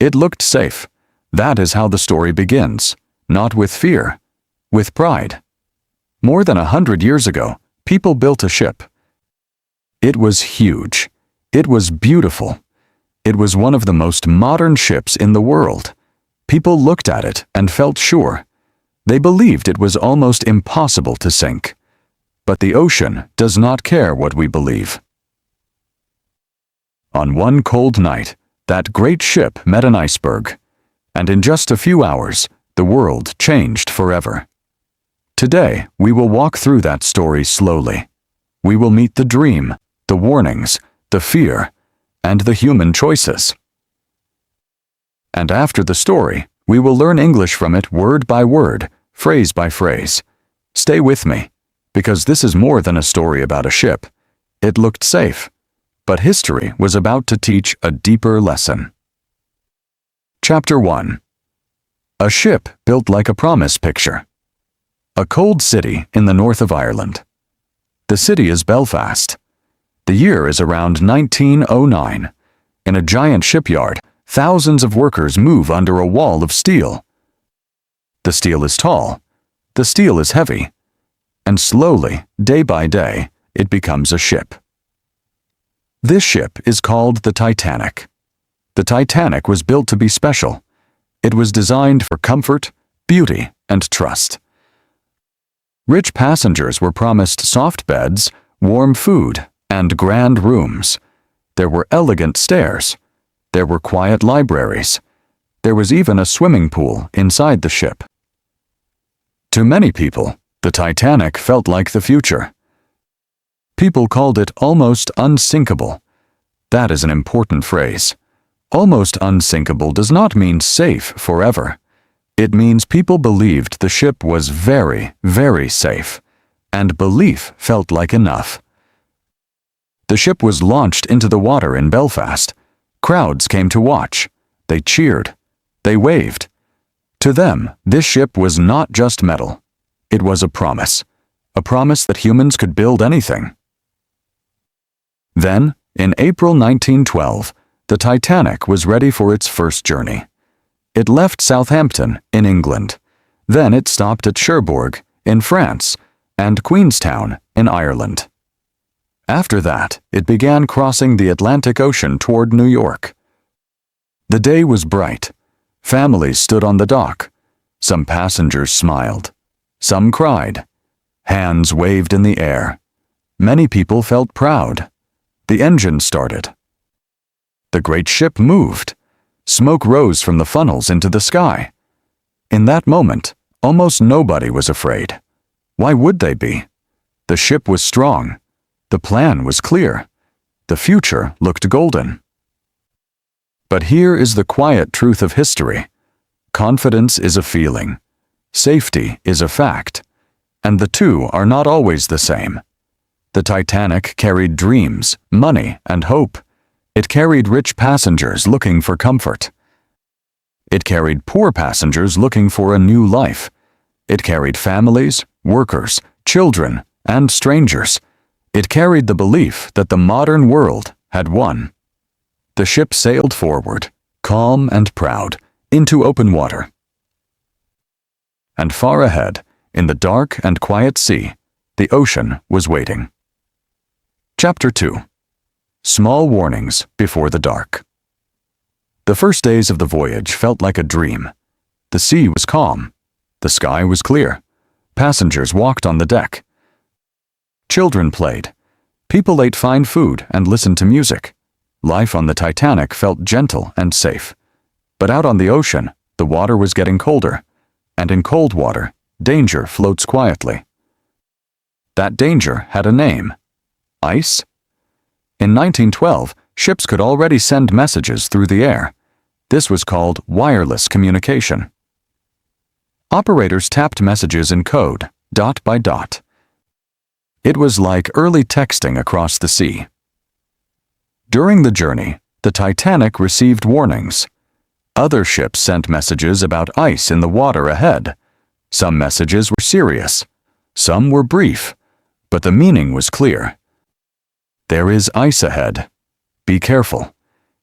It looked safe. That is how the story begins, not with fear, with pride. More than 100 years ago, people built a ship. It was huge. It was beautiful. It was one of the most modern ships in the world. People looked at it and felt sure. They believed it was almost impossible to sink. But the ocean does not care what we believe. On one cold night, that great ship met an iceberg, and in just a few hours, the world changed forever. Today, we will walk through that story slowly. We will meet the dream, the warnings, the fear, and the human choices. And after the story, we will learn English from it word by word, phrase by phrase. Stay with me, because this is more than a story about a ship. It looked safe, but history was about to teach a deeper lesson. Chapter 1. A ship built like a promise picture. A cold city in the north of Ireland. The city is Belfast. The year is around 1909. In a giant shipyard, thousands of workers move under a wall of steel. The steel is tall. The steel is heavy. And slowly, day by day, it becomes a ship. This ship is called the Titanic. The Titanic was built to be special. It was designed for comfort, beauty, and trust. Rich passengers were promised soft beds, warm food, and grand rooms. There were elegant stairs. There were quiet libraries. There was even a swimming pool inside the ship. To many people, the Titanic felt like the future. People called it almost unsinkable. That is an important phrase. Almost unsinkable does not mean safe forever. It means people believed the ship was very, very safe, and belief felt like enough. The ship was launched into the water in Belfast. Crowds came to watch. They cheered. They waved. To them, this ship was not just metal. It was a promise that humans could build anything. Then, in April 1912, the Titanic was ready for its first journey. It left Southampton in England. Then it stopped at Cherbourg in France and Queenstown in Ireland. After that, it began crossing the Atlantic Ocean toward New York. The day was bright. Families stood on the dock. Some passengers smiled. Some cried. Hands waved in the air. Many people felt proud. The engine started. The great ship moved. Smoke rose from the funnels into the sky. In that moment, almost nobody was afraid. Why would they be? The ship was strong. The plan was clear. The future looked golden. But here is the quiet truth of history. Confidence is a feeling. Safety is a fact. And the two are not always the same. The Titanic carried dreams, money, and hope. It carried rich passengers looking for comfort. It carried poor passengers looking for a new life. It carried families, workers, children, and strangers. It carried the belief that the modern world had won. The ship sailed forward, calm and proud, into open water. And far ahead, in the dark and quiet sea, the ocean was waiting. Chapter 2. Small warnings before the dark. The first days of the voyage felt like a dream. The sea was calm. The sky was clear. Passengers walked on the deck. Children played. People ate fine food and listened to music. Life on the Titanic felt gentle and safe. But out on the ocean, the water was getting colder. And in cold water, danger floats quietly. That danger had a name. Ice? In 1912, ships could already send messages through the air. This was called wireless communication. Operators tapped messages in code, dot by dot. It was like early texting across the sea. During the journey, the Titanic received warnings. Other ships sent messages about ice in the water ahead. Some messages were serious. Some were brief. But the meaning was clear. There is ice ahead. Be careful.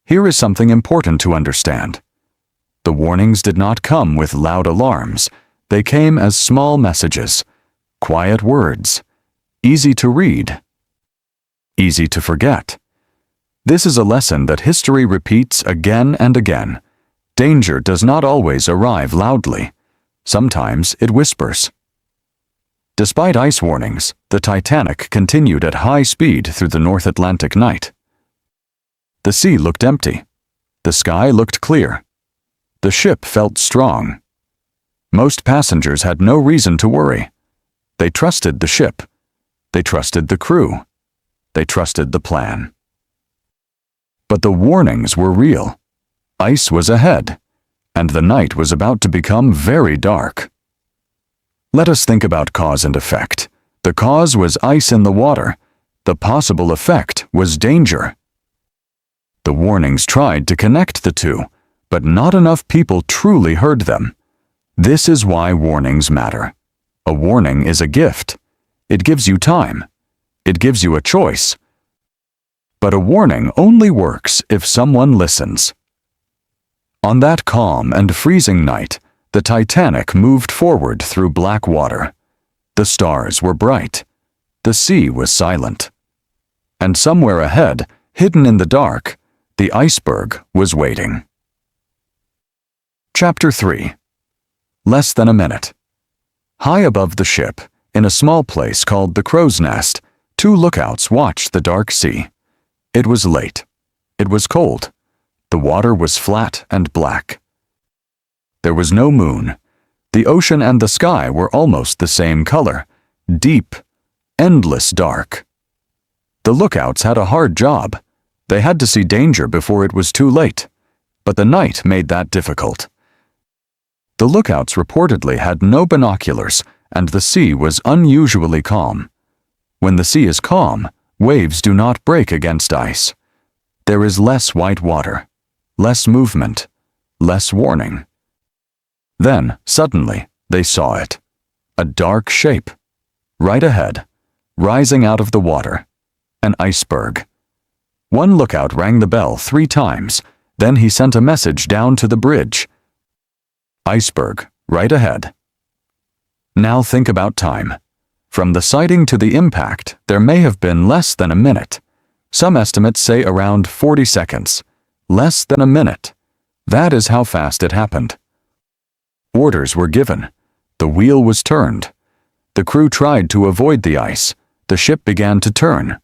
Here is something important to understand. The warnings did not come with loud alarms. They came as small messages, quiet words, easy to read, easy to forget. This is a lesson that history repeats again and again. Danger does not always arrive loudly. Sometimes it whispers. Despite ice warnings, the Titanic continued at high speed through the North Atlantic night. The sea looked empty. The sky looked clear. The ship felt strong. Most passengers had no reason to worry. They trusted the ship. They trusted the crew. They trusted the plan. But the warnings were real. Ice was ahead, and the night was about to become very dark. Let us think about cause and effect. The cause was ice in the water. The possible effect was danger. The warnings tried to connect the two, but not enough people truly heard them. This is why warnings matter. A warning is a gift. It gives you time. It gives you a choice. But a warning only works if someone listens. On that calm and freezing night, the Titanic moved forward through black water. The stars were bright. The sea was silent. And somewhere ahead, hidden in the dark, the iceberg was waiting. Chapter 3. Less than a minute. High above the ship, in a small place called the Crow's Nest, two lookouts watched the dark sea. It was late. It was cold. The water was flat and black. There was no moon. The ocean and the sky were almost the same color, deep, endless dark. The lookouts had a hard job. They had to see danger before it was too late, but the night made that difficult. The lookouts reportedly had no binoculars, and the sea was unusually calm. When the sea is calm, waves do not break against ice. There is less white water, less movement, less warning. Then, suddenly, they saw it. A dark shape. Right ahead, rising out of the water. An iceberg. One lookout rang the bell 3 times. Then he sent a message down to the bridge. Iceberg, right ahead. Now think about time. From the sighting to the impact, there may have been less than a minute. Some estimates say around 40 seconds. Less than a minute. That is how fast it happened. Orders were given. The wheel was turned. The crew tried to avoid the ice. The ship began to turn.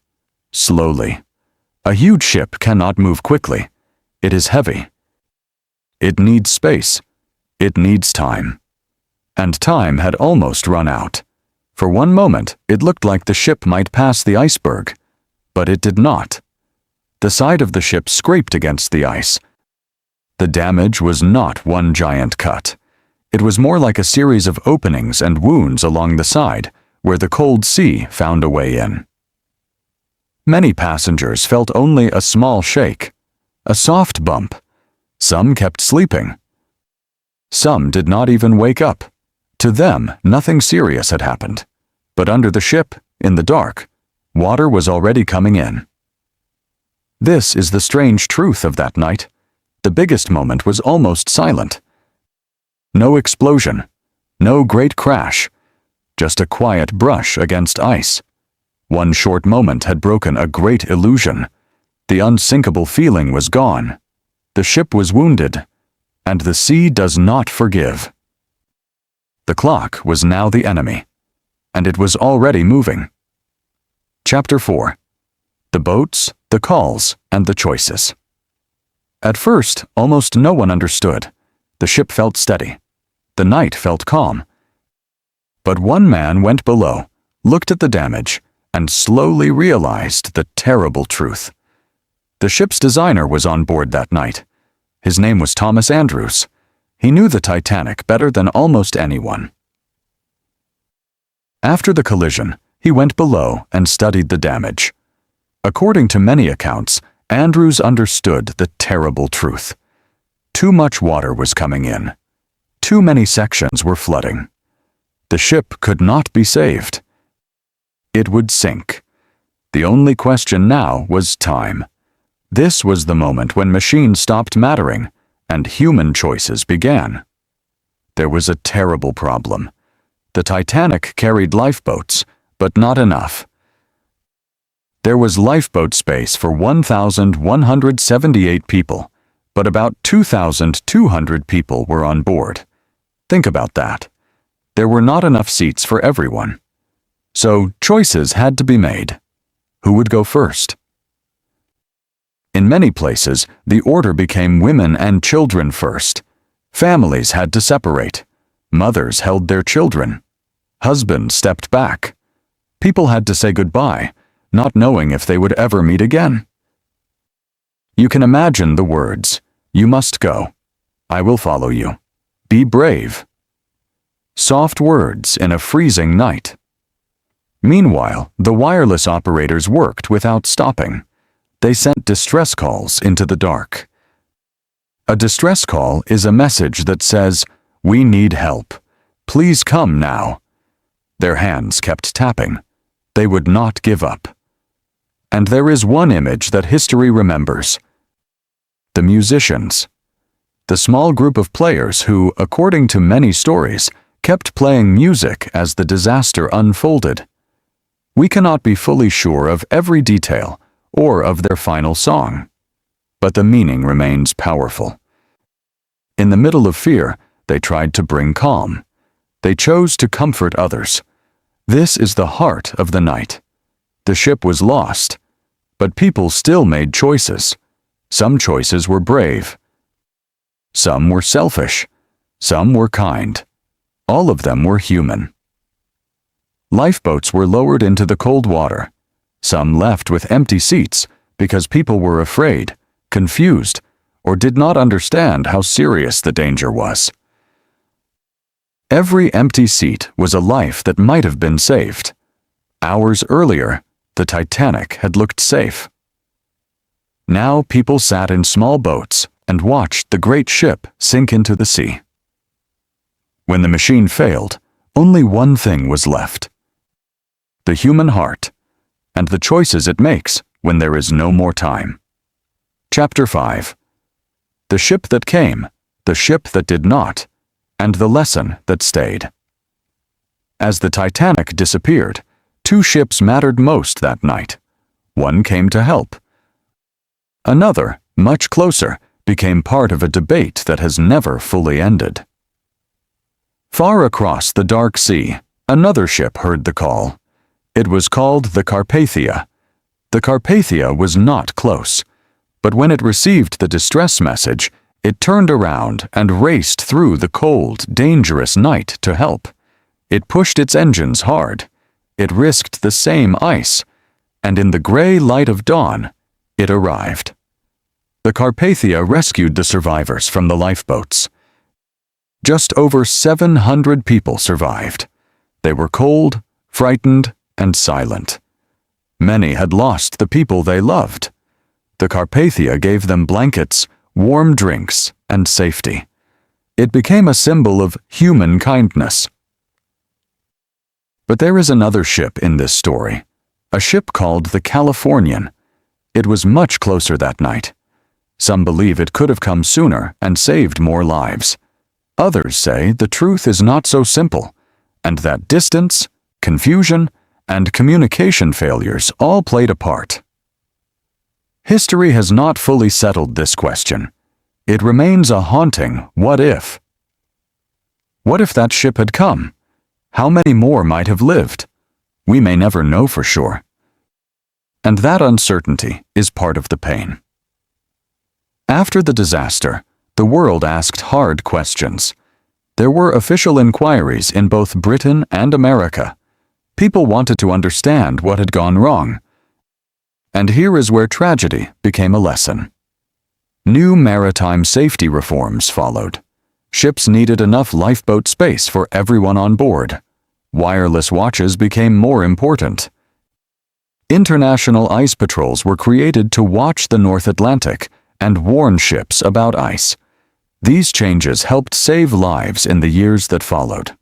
Slowly. A huge ship cannot move quickly. It is heavy. It needs space. It needs time. And time had almost run out. For one moment, it looked like the ship might pass the iceberg, but it did not. The side of the ship scraped against the ice. The damage was not one giant cut. It was more like a series of openings and wounds along the side, where the cold sea found a way in. Many passengers felt only a small shake, a soft bump. Some kept sleeping. Some did not even wake up. To them, nothing serious had happened. But under the ship, in the dark, water was already coming in. This is the strange truth of that night. The biggest moment was almost silent. No explosion, no great crash, just a quiet brush against ice. One short moment had broken a great illusion. The unsinkable feeling was gone. The ship was wounded, and the sea does not forgive. The clock was now the enemy, and it was already moving. Chapter 4. The boats, the calls, and the choices. At first, almost no one understood. The ship felt steady. The night felt calm. But one man went below, looked at the damage, and slowly realized the terrible truth. The ship's designer was on board that night. His name was Thomas Andrews. He knew the Titanic better than almost anyone. After the collision, he went below and studied the damage. According to many accounts, Andrews understood the terrible truth. Too much water was coming in. Too many sections were flooding. The ship could not be saved. It would sink. The only question now was time. This was the moment when machines stopped mattering, and human choices began. There was a terrible problem. The Titanic carried lifeboats, but not enough. There was lifeboat space for 1,178 people, but about 2,200 people were on board. Think about that. There were not enough seats for everyone. So choices had to be made. Who would go first? In many places, the order became women and children first. Families had to separate. Mothers held their children. Husbands stepped back. People had to say goodbye, not knowing if they would ever meet again. You can imagine the words, "You must go. I will follow you. Be brave." Soft words in a freezing night. Meanwhile, the wireless operators worked without stopping. They sent distress calls into the dark. A distress call is a message that says, "We need help. Please come now." Their hands kept tapping. They would not give up. And there is one image that history remembers. The musicians. The small group of players who, according to many stories, kept playing music as the disaster unfolded. We cannot be fully sure of every detail or of their final song, but the meaning remains powerful. In the middle of fear, they tried to bring calm. They chose to comfort others. This is the heart of the night. The ship was lost, but people still made choices. Some choices were brave. Some were selfish. Some were kind. All of them were human. Lifeboats were lowered into the cold water. Some left with empty seats because people were afraid, confused, or did not understand how serious the danger was. Every empty seat was a life that might have been saved. Hours earlier, the Titanic had looked safe. Now people sat in small boats and watched the great ship sink into the sea. When the machine failed, only one thing was left: the human heart, and the choices it makes when there is no more time. Chapter 5. The ship that came, the ship that did not, and the lesson that stayed. As the Titanic disappeared, two ships mattered most that night. One came to help. Another, much closer, became part of a debate that has never fully ended. Far across the dark sea, another ship heard the call. It was called the Carpathia. The Carpathia was not close, but when it received the distress message, it turned around and raced through the cold, dangerous night to help. It pushed its engines hard. It risked the same ice, and in the gray light of dawn, it arrived. The Carpathia rescued the survivors from the lifeboats. Just over 700 people survived. They were cold, frightened, and silent. Many had lost the people they loved. The Carpathia gave them blankets, warm drinks, and safety. It became a symbol of human kindness. But there is another ship in this story, a ship called the Californian. It was much closer that night. Some believe it could have come sooner and saved more lives. Others say the truth is not so simple, and that distance, confusion, and communication failures all played a part. History has not fully settled this question. It remains a haunting what if. What if that ship had come? How many more might have lived? We may never know for sure. And that uncertainty is part of the pain. After the disaster, the world asked hard questions. There were official inquiries in both Britain and America. People wanted to understand what had gone wrong. And here is where tragedy became a lesson. New maritime safety reforms followed. Ships needed enough lifeboat space for everyone on board. Wireless watches became more important. International ice patrols were created to watch the North Atlantic and warn ships about ice. These changes helped save lives in the years that followed.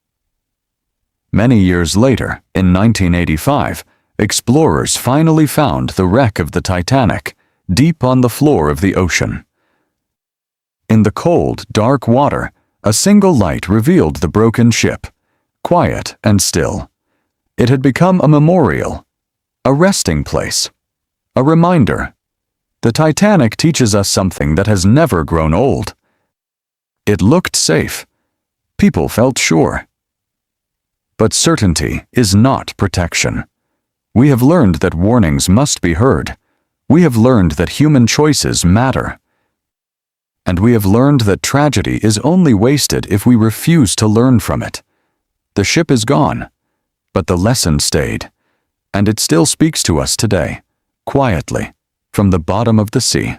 Many years later, in 1985, explorers finally found the wreck of the Titanic, deep on the floor of the ocean. In the cold, dark water, a single light revealed the broken ship, quiet and still. It had become a memorial, a resting place, a reminder. The Titanic teaches us something that has never grown old. It looked safe. People felt sure. But certainty is not protection. We have learned that warnings must be heard. We have learned that human choices matter. And we have learned that tragedy is only wasted if we refuse to learn from it. The ship is gone, but the lesson stayed, and it still speaks to us today, quietly, from the bottom of the sea.